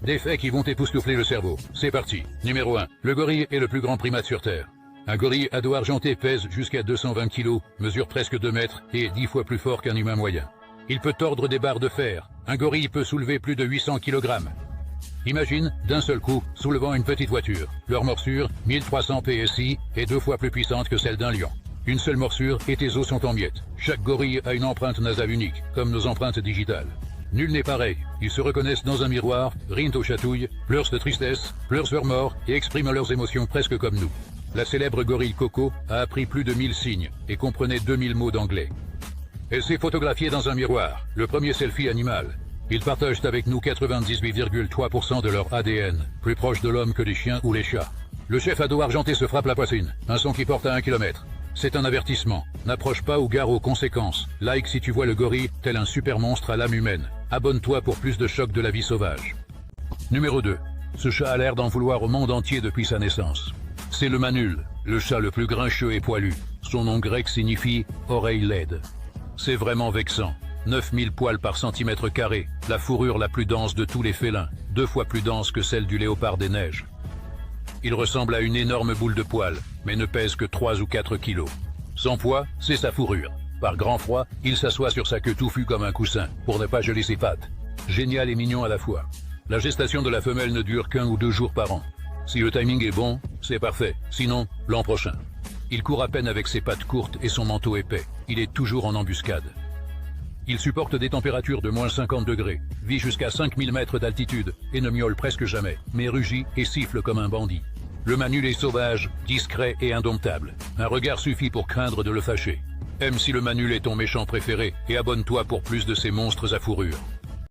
Des faits qui vont époustoufler le cerveau. C'est parti. Numéro 1. Le gorille est le plus grand primate sur Terre. Un gorille à dos argenté pèse jusqu'à 220 kg, mesure presque 2 mètres et est 10 fois plus fort qu'un humain moyen. Il peut tordre des barres de fer. Un gorille peut soulever plus de 800 kg. Imagine, d'un seul coup, soulevant une petite voiture. Leur morsure, 1300 PSI, est 2 fois plus puissante que celle d'un lion. Une seule morsure et tes os sont en miettes. Chaque gorille a une empreinte nasale unique, comme nos empreintes digitales. Nul n'est pareil. Ils se reconnaissent dans un miroir, rient aux chatouilles, pleurent de tristesse, pleurent leur mort et expriment leurs émotions presque comme nous. La célèbre gorille Coco a appris plus de 1000 signes et comprenait 2000 mots d'anglais. Elle s'est photographiée dans un miroir, le premier selfie animal. Ils partagent avec nous 98,3% de leur ADN, plus proche de l'homme que les chiens ou les chats. Le chef à dos argenté se frappe la poitrine, un son qui porte à 1 km. C'est un avertissement. N'approche pas ou gare aux conséquences. Like si tu vois le gorille, tel un super monstre à l'âme humaine. Abonne-toi pour plus de chocs de la vie sauvage. Numéro 2. Ce chat a l'air d'en vouloir au monde entier depuis sa naissance. C'est le manul, le chat le plus grincheux et poilu. Son nom grec signifie « oreille laide ». C'est vraiment vexant. 9000 poils par centimètre carré, la fourrure la plus dense de tous les félins, 2 fois plus dense que celle du léopard des neiges. Il ressemble à une énorme boule de poils, mais ne pèse que 3 ou 4 kilos. Son poids, c'est sa fourrure. Par grand froid, il s'assoit sur sa queue touffue comme un coussin, pour ne pas geler ses pattes. Génial et mignon à la fois. La gestation de la femelle ne dure qu'1 ou 2 jours par an. Si le timing est bon, c'est parfait, sinon, l'an prochain. Il court à peine avec ses pattes courtes et son manteau épais. Il est toujours en embuscade. Il supporte des températures de moins 50 degrés, vit jusqu'à 5000 mètres d'altitude et ne miaule presque jamais, mais rugit et siffle comme un bandit. Le manul est sauvage, discret et indomptable. Un regard suffit pour craindre de le fâcher. Aime si le manul est ton méchant préféré et abonne-toi pour plus de ces monstres à fourrure.